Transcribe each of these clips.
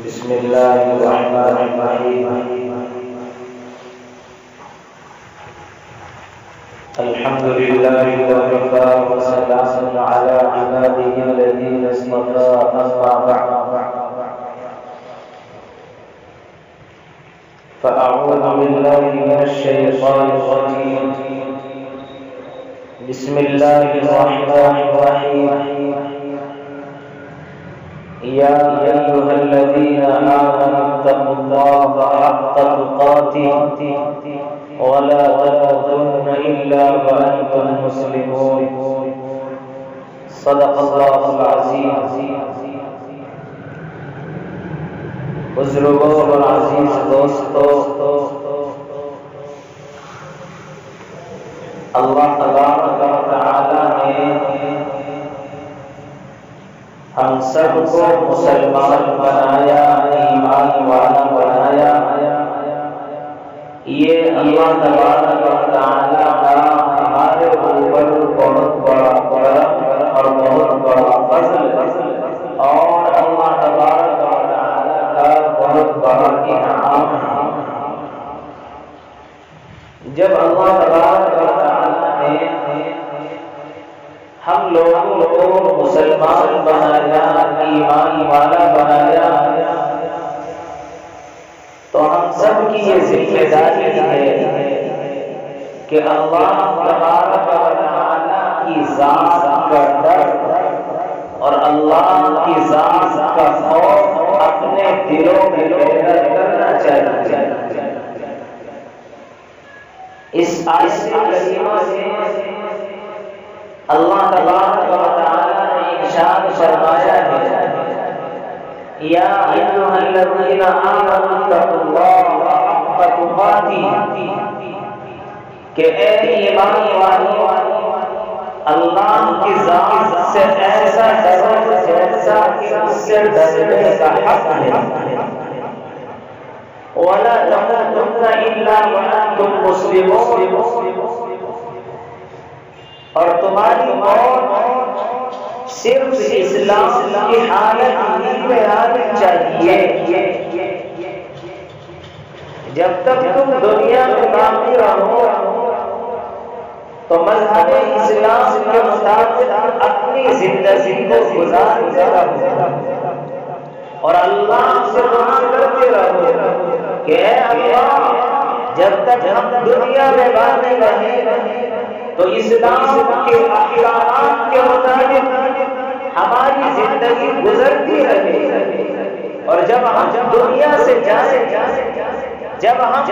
بسم الله الرحمن الرحيم. الحمد لله وكفى وسلام على عباده الذين اصطفى. أما بعد فأعوذ بالله من الشيطان الرجيم. بسم الله الرحمن الرحيم. يا أيها الذين آمنوا اتقوا الله حق تقاته ولا تموتن إلا وأنتم مسلمون. صدق الله العظيم. بزرگوں اور عزیز دوستو، اللہ تبارک و تعالی نے ہم سب کو مسلمان بنایا، ایمان والا بنایا. یہ اللہ تبارک و تعالی کا ہمارے اوپر بہت بڑا کرم اور بہت بڑا فضل اور اللہ تبارک و تعالی کا بہت بڑا انعام ہے. جب اللہ تبارک و تعالی نے ہم لوگوں کو مسلمان بنایا، ایمان والا بنایا، تو ہم سب کی یہ ذمہ داری ہے کہ اللہ تبارک و تعالی کی ذات کا ڈر اور اللہ کی ذات کا خوف اپنے دلوں میں پیدا کرنا چاہیے. اس آیت کریمہ سے اللہ تبارک و تعالی نے ارشاد فرمایا ہے، یا ایھا الذین آمنوا اتقوا اللہ حق تقاته، کہ اے ایمان والو اللہ کی ذات سے ایسا ڈرو جیسا کہ اس سے ڈرنے کا حق ہے. ولا تموتن الا وانتم مسلمون، اور تمہاری موت صرف اسلام کی حالت میں آنی چاہیے. جب تک تم دنیا میں باقی رہو تو مذہب اسلام کے مطابق اپنی زندگی کو گزارتے رہو اور اللہ سے دعا کرتے رہو کہ اے اللہ، جب تک ہم دنیا میں باقی رہیں تو اسلام کے احکامات کے مطابق ہماری زندگی گزرتی رہے، اور جب ہم دنیا سے جائیں، جب ہم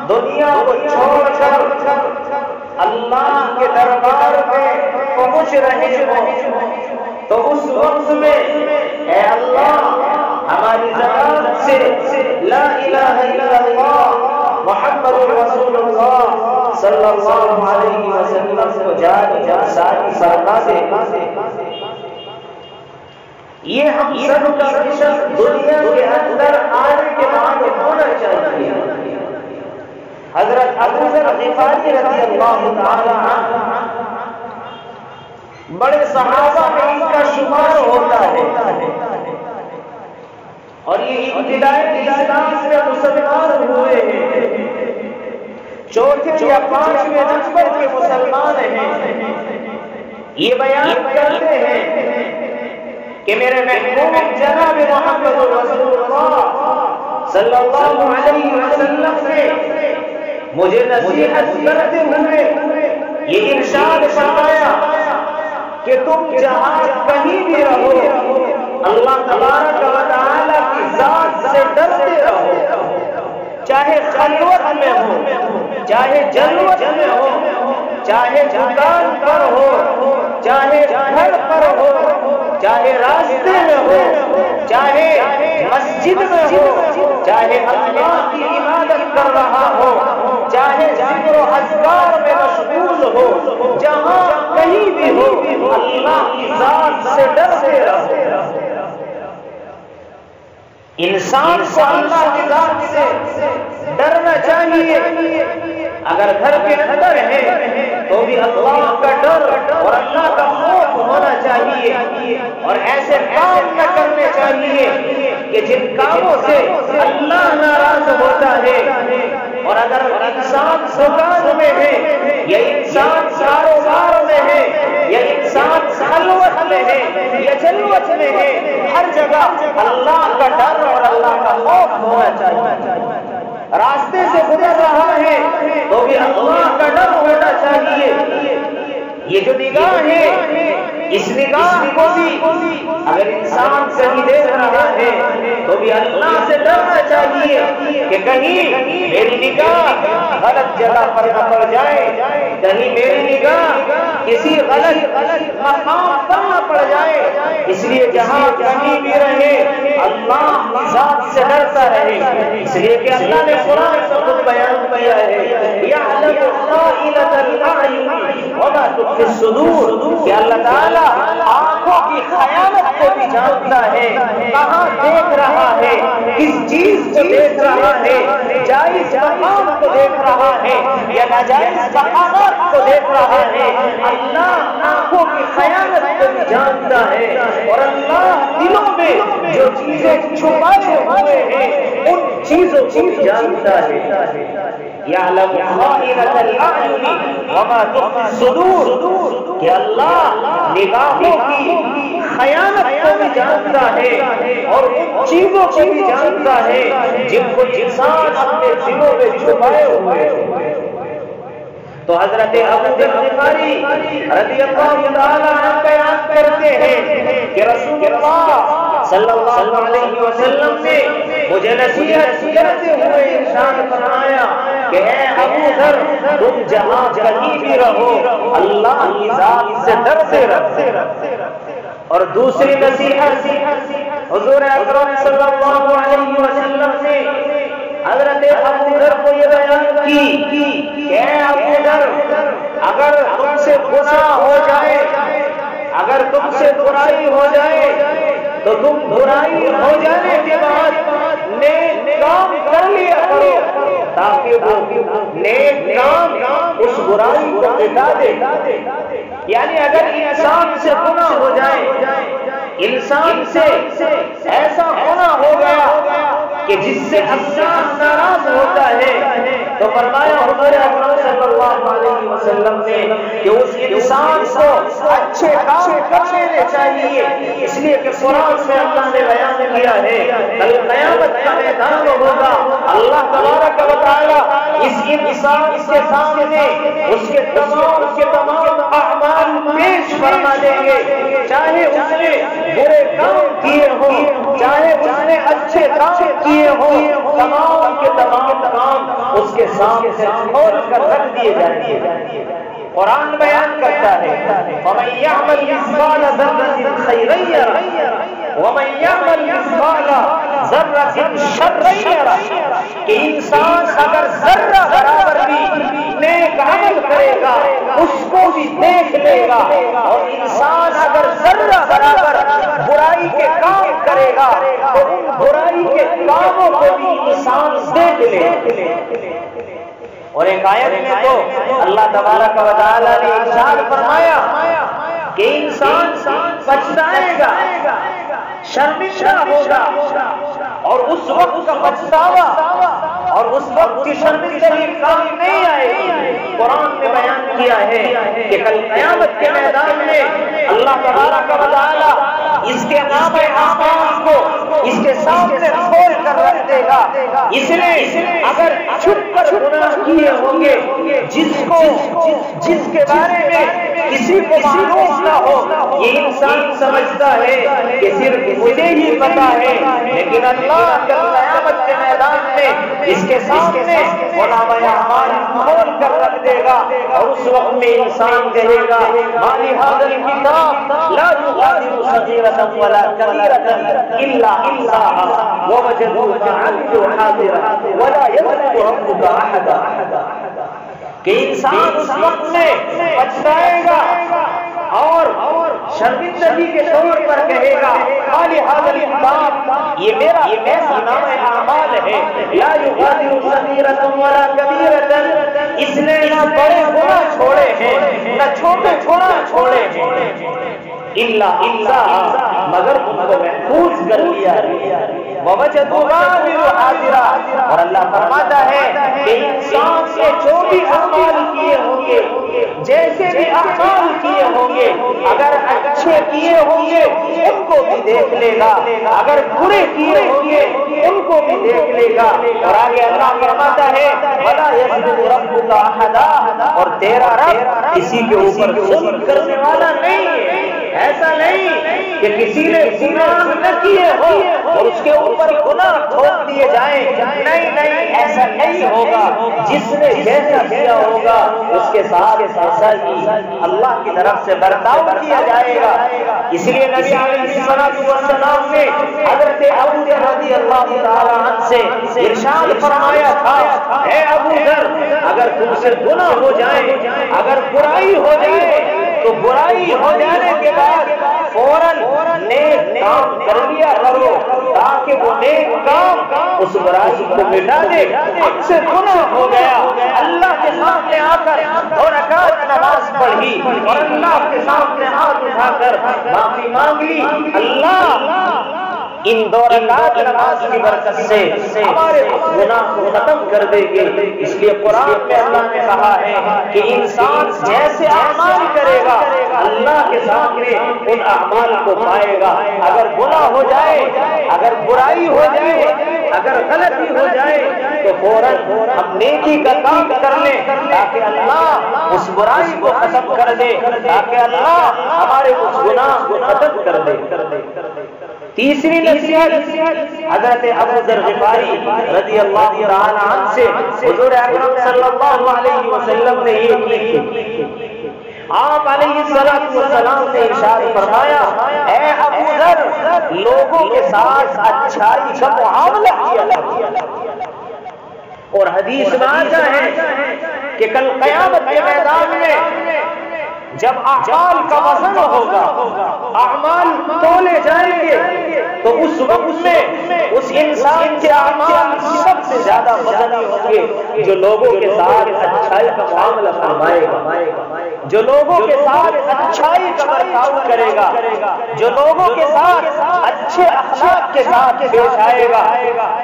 دنیا کو چھوڑ کر اللہ کے دربار میں پہنچ رہے ہوں تو اس وقت میں اے اللہ ہماری زبان سے لا الہ الا اللہ محمد رسول اللہ صلی اللہ علیہ وسلم کو جاری ساری فرما دے. یہ ہم سب کا مشن دنیا کے اندر آنے کے بعد ہونا چاہیے. حضرت ابو ذر غفاری رضی اللہ تعالی عنہ بڑے صحابہ میں ان کا شمار ہوتا ہے، اور یہ ابتدائی اسلام سے مسلمان ہوئے ہیں، چوتھے یا پانچویں نمبر کے مسلمان ہیں. یہ بیان کرتے ہیں کہ میرے محبوب جناب محمد رسول اللہ صلی اللہ علیہ وسلم نے مجھے نصیحت کرتے ہوئے یہ ارشاد فرمایا کہ تم جہاں کہیں بھی رہو اللہ تبارک و تعالی کی ذات سے ڈرتے رہو، چاہے خلوت میں ہو، چاہے جلوت میں ہو، چاہے دکان پر ہو، چاہے گھر پر ہو، چاہے راستے میں ہو، چاہے مسجد میں ہو، چاہے اللہ کی عبادت کر رہا ہو، چاہے ذکر و اذکار میں مشغول ہو، جہاں کہیں بھی ہو اللہ کی ذات سے ڈرتے رہو. انسان کو اللہ کی ذات سے ڈرنا چاہیے. اگر گھر کے اندر ہے تو بھی اللہ کا ڈر اور اللہ کا خوف ہونا چاہیے، اور ایسے کام نہ کرنے چاہیے کہ جن کاموں سے اللہ ناراض ہوتا ہے۔ اور اگر انسان دکان میں ہے یا انسان کاروبار میں ہے یا انسان خلوت میں ہے یا جلوت میں ہے، ہر جگہ اللہ کا ڈر اور اللہ کا خوف ہونا چاہیے۔ راستے سے گزر رہا ہے تو بھی اللہ کا ڈر ہونا چاہیے۔ یہ جو نگاہ ہے، اس نگاہ کو بھی اگر انسان کہیں دیکھ رہا ہے تو بھی اللہ سے ڈرنا چاہیے کہ کہیں میری نگاہ غلط جگہ پر نہ پڑ جائے، کہیں میری نگاہ کسی غلط مقام پر نہ پڑ جائے۔ اس لیے جہاں کہیں بھی رہے اللہ کی ذات سے ڈرتا رہے، اس لیے کہ اللہ نے قرآن سے خود بیان کیا ہے یعلم خائنۃ الاعین وما تخفی الصدور، کہ اللہ تعالیٰ آنکھوں کی خیانت کو بھی جانتا ہے، کہاں دیکھ رہا ہے، کس چیز کو دیکھ رہا ہے، جائز مقام کو دیکھ رہا ہے یا ناجائز مقامات کو دیکھ رہا ہے۔ اللہ آنکھوں کی خیانت کو بھی جانتا ہے، اور اللہ دلوں میں جو چیزیں چھپائے ہوئے ہیں ان چیزوں کو بھی جانتا ہے۔ یعلم خائنۃ الاعین وما تخفی الصدور، کہ اللہ نگاہوں کی خیانت کو بھی جانتا ہے اور ان چیزوں کو بھی جانتا ہے جن کو انسان اپنے دلوں میں چھپائے ہوئے ہیں۔ تو حضرت ابو ذر غفاری رضی اللہ تعالیٰ عنہ بیان کرتے ہیں کہ رسول اللہ صلی اللہ علیہ وسلم نے مجھے نصیحت کرتے ہوئے ارشاد فرمایا کہ اے ابو ذر، تم جہاں کہیں بھی رہو اللہ کی ذات سے ڈرتے رہو۔ اور دوسری نصیحت حضور اکرم صلی اللہ علیہ وسلم نے حضرت ابو ذر کو یہ بیان کی کہ اے ابو ذر، اگر تم سے گناہ ہو جائے، اگر تم سے برائی ہو جائے تو تم برائی ہو جانے کے بعد نیک کام کر لیا کرو تاکہ وہ نیک کام اس برائی کو مٹا دے۔ یعنی اگر انسان سے گناہ ہو جائے، انسان سے ایسا گناہ ہو گیا کہ جس سے اللہ ناراض ہوتا ہے، تو فرمایا حضور اکرم صلی اللہ علیہ وسلم نے کہ اس انسان کو اچھے کام کر لینے چاہیے، اس لیے کہ قرآن میں اللہ نے بیان کیا ہے کل قیامت کا میدان ہوگا، اللہ تبارک و تعالی اس انسان کے سامنے اس کے تمام اعمال پیش فرما دیں گے، چاہے اس نے برے کام کیے ہوں چاہے اس نے اچھے کام کیے ہوں، تمام کے تمام کام اس کے سامنے کھول کر رکھ دیے جائیں گے۔ قرآن بیان کرتا ہے وَمَن يَعْمَلْ مِثْقَالَ ذَرَّةٍ خَيْرًا يَرَهُ وَمَن يَعْمَلْ مِثْقَالَ ذَرَّةٍ شَرًّا يَرَهُ، کہ انسان اگر ذرہ برابر بھی نیک عمل کرے گا اس کو بھی دیکھ لے گا، اور انسان اگر ذرہ برابر برائی کے کام کرے گا تو ان برائی کے کاموں کو بھی انسان دیکھ لے۔ اور ایک آیت میں تو اللہ تبارک و تعالیٰ نے ارشاد فرمایا کہ انسان پچھتائے گا، شرمندہ ہوگا، اور اس وقت کا پچھتاوا اور اس وقت کی شرمندگی کام نہیں آئے گی۔ قرآن نے بیان کیا ہے کہ کل قیامت کے میدان میں اللہ تبارک و تعالیٰ اس کے نام اعمال کو اس کے سامنے کھول کر رکھ دے گا۔ اس لیے اگر چھپ کر گناہ کیے ہوں گے جس کے بارے میں کسی کو معلوم نہ ہو، یہ انسان سمجھتا ہے کہ صرف مجھے ہی پتا ہے، لیکن اللہ کل قیامت کے میدان میں اس کے سامنے نام اعمال کھول کر رکھ دے گا، اور اس وقت میں انسان کہے گا ما لهذا الكتاب لا يغادر صغيرة ولا كبيرة إلا أحصاها ووجدوا ما عملوا حاضرا ولا يظلم ربك أحدا، کہ انسان اس وقت میں پچھتائے گا اور شرمندگی کے طور پر کہے گا ما لهذا الكتاب، یہ میرا نام اعمال ہے، لا يغادر صغيرة ولا كبيرة اس نے نہ بڑے گناہ چھوڑے ہیں نہ چھوٹے گناہ چھوڑے ہیں، مگر ان کو محفوظ کر لیا ووجدوا ما عملوا حاضرا۔ اور اللہ فرماتا ہے کہ انسان نے جو بھی اعمال کیے ہوں گے، جیسے بھی اعمال کیے ہوں گے، اگر اچھے کیے ہوں گے ان کو بھی دیکھ لے گا، اگر برے کیے ہوں گے ان کو بھی دیکھ لے گا۔ اور آگے اللہ فرماتا ہے وَلَا يَظْلِمُ رَبُّكَ أَحَدًا، اور تیرا رب کسی کے اوپر ظلم کرنے والا نہیں ہے۔ ایسا نہیں کہ کسی نے گناہ نہ کیے ہو اور اس کے اوپر گناہ ٹھوک دیے جائیں، نہیں نہیں، ایسا نہیں ہوگا۔ جس نے جیسا کیا ہوگا اس کے ساتھ ایسا ہی اللہ کی طرف سے برتاؤ کیا جائے گا۔ اس لیے نبی علیہ الصلوۃ والسلام نے حضرت ابو ذر رضی اللہ تعالی عنہ سے ارشاد فرمایا تھا، اے ابو ذر، اگر تم سے گناہ ہو جائے، اگر برائی ہو جائے تو برائی ہو جانے کے بعد فوراً نیک کام کر لیا کرو، تاکہ وہ نیک کام اس برائی کو مٹا دے۔ اب سے گناہ ہو گیا، اللہ کے سامنے آ کر 2 رکعت نماز پڑھی اور اللہ کے سامنے ہاتھ اٹھا کر معافی مانگ لی، اللہ ان 2 رکعت نماز کی برکت سے ہمارے گناہ کو ختم کر دے گے۔ اس لیے قرآن میں اللہ نے کہا ہے کہ انسان جیسے اعمال کرے گا اللہ کے سامنے ان اعمال کو پائے گا۔ اگر گناہ ہو جائے، اگر برائی ہو جائے، اگر غلطی ہو جائے تو فوراً ہم نیکی کا کام کر لیں تاکہ اللہ اس برائی کو ختم کر دے، تاکہ اللہ ہمارے اس گناہ کو ختم کر دے۔ تیسری نصیحت حضرت ابو ذر غفاری رضی اللہ تعالی عنہ سے حضور اکرم صلی اللہ علیہ وسلم نے یہ کی۔ آپ علیہ السلام نے ارشاد فرمایا، اے ابو ذر، لوگوں کے ساتھ اچھائی کا معاملہ کیا کرو۔ اور حدیث میں آتا ہے کہ کل قیامت کے میدان میں جب اعمال کا وزن ہوگا، اعمال تولے جائیں گے، تو اس وقت میں اس انسان کے اعمال سب سے زیادہ وزنی ہوں گے جو لوگوں کے ساتھ اچھائی کا معاملہ فرمائے گا، جو لوگوں کے ساتھ اچھائی کا برتاؤ کرے گا، جو لوگوں کے ساتھ اچھے اخلاق کے ساتھ پیش آئے گا۔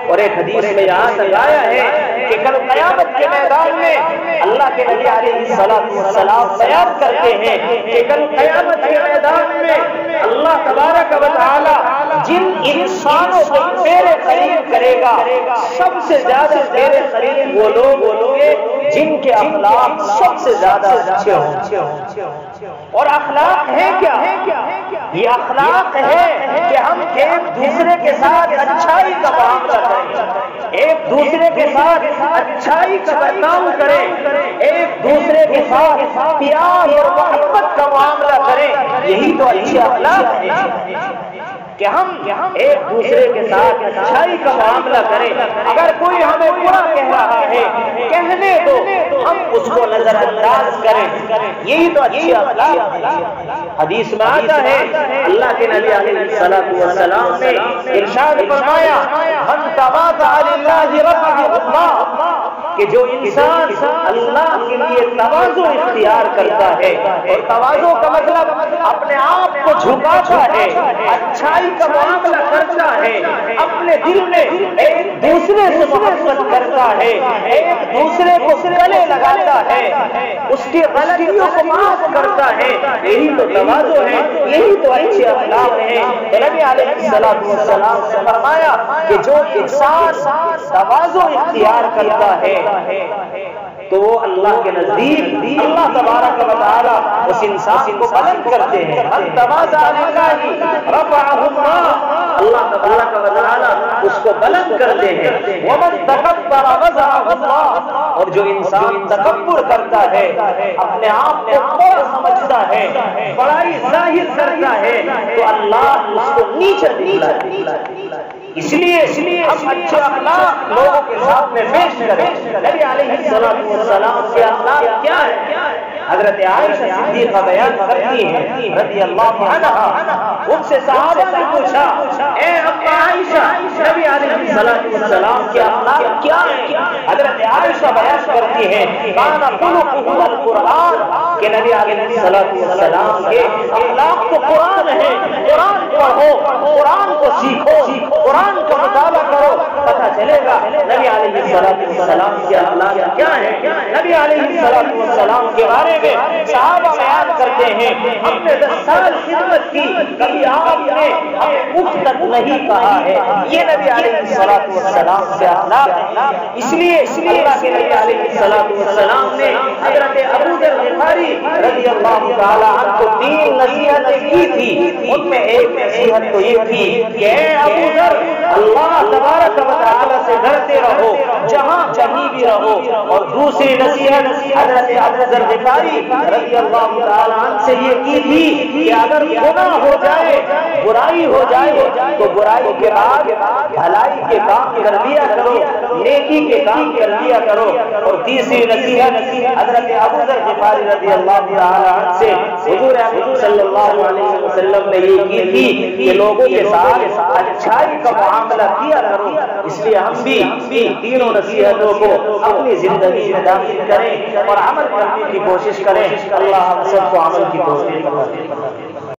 اور ایک حدیث میں یہاں تک آیا ہے کہ کل قیامت کے میدان میں اللہ کے نبی علیہ السلام بیان کرتے ہیں کہ کل قیامت کے میدان میں اللہ تبارک و تعالی جن انسانوں کو میرے قریب کرے گا، سب سے زیادہ میرے قریب وہ لوگ ہوں گے جن کے اخلاق سب سے زیادہ اچھے ہوں۔ اور اخلاق ہے کیا؟ یہ اخلاق ہے کہ ہم ایک دوسرے کے ساتھ اچھائی کا معاملہ کریں، ایک دوسرے کے ساتھ اچھائی کا برتاؤ کریں، ایک دوسرے کے ساتھ پیار اور محبت کا معاملہ کریں۔ یہی تو اچھی اخلاق ہے کہ ہم ایک دوسرے کے ساتھ اچھائی کا معاملہ کریں۔ اگر کوئی ہمیں برا کہہ رہا ہے، کہنے دو، ہم اس کو نظر انداز کریں، یہی تو اچھی اخلاق ہے۔ حدیث میں آتا ہے اللہ کے نبی علیہ السلام نے ارشاد فرمایا، من تواضع للہ رفعہ اللہ، کہ جو انسان اللہ کے لیے تواضع اختیار کرتا ہے، اور تواضع کا مطلب اپنے آپ کو جھکاتا ہے، اچھائی کا معاملہ کرتا ہے، اپنے دل میں ایک دوسرے سے محبت کرتا ہے، ایک دوسرے کو گلے لگاتا ہے، اس کی غلطیوں کو معاف کرتا ہے، یہی تو تواضع ہے، یہی تو اچھے اخلاق ہیں۔ نبی علیہ السلام نے فرمایا کہ جو انسان تواضع اختیار کرتا ہے تو وہ اللہ کے نزدیک اللہ تبارک و تعالی اس انسان کو بلند کرتے ہیں۔ من تواضع للہ رفعہ اللہ، اللہ تبارک و تعالی اس کو بلند کرتے ہیں۔ ومن تکبر وضعہ اللہ، اور جو انسان تکبر کرتا ہے، اپنے آپ کو بڑا سمجھتا ہے، بڑائی ظاہر کرتا ہے، تو اللہ اس کو نیچے دکھلاتا ہے۔ اس لیے ہم اچھے اخلاق لوگوں کے سامنے پیش کریں۔ نبی علیہ السلام کے اخلاق کیا ہے؟ حضرت عائشہ صدیقہ بیان کرتی ہیں رضی اللہ عنہا، ان سے صحابہ نے پوچھا اے اما عائشہ نبی علیہ السلام کے اخلاق کیا ہیں؟ حضرت عائشہ بیان کرتی ہیں کان خلقہ القرآن، کہ نبی علیہ السلام کے اخلاق تو قرآن ہے، قرآن پڑھو، قرآن کو سیکھو، قرآن کا مطالعہ کرو، پتہ چلے گا نبی علیہ السلام کے اخلاق کیا ہیں۔ نبی علیہ السلام کے بارے میں صحابہ بیان کرتے ہیں ہم نے 10 سال خدمت کی، کبھی آپ نے ہمیں اٹھ تک نہیں کہا ہے، یہ نبی علیہ السلام کے اخلاق ہیں۔ اس لیے اللہ کے نبی علیہ السلام نے حضرت ابو ذر غفاری رضی اللہ تعالی عنہ کو 3 نصیحتیں کی تھی، ان میں ایک نصیحت تو یہ تھی کہ اے ابو ذر اللہ تبارک و تعالی سے ڈرتے رہو جہاں کہیں بھی رہو، اور دوسری نصیحت حضرت ابو ذر غفاری رضی اللہ تعالی عنہ سے یہ کی تھی کہ اگر گناہ ہو جائے، برائی ہو جائے تو برائی کے بعد بھلائی کے کام کر لیا کرو، نیکی کے کام کر لیا کرو۔ اور تیسری نصیحت حضرت ابو ذر غفاری رضی اللہ تعالی عنہ سے حضور اکرم صلی اللہ علیہ وسلم نے یہ کی تھی کہ لوگوں کے ساتھ اچھائی کا معاملہ کیا کرو۔ اس لیے ہم بھی ان تینوں نصیحتوں کو اپنی زندگی میں داخل کریں اور عمل کرنے کی کوشش کریں۔ اللہ ہم سب کو عمل کی توفیق عطا فرمائے۔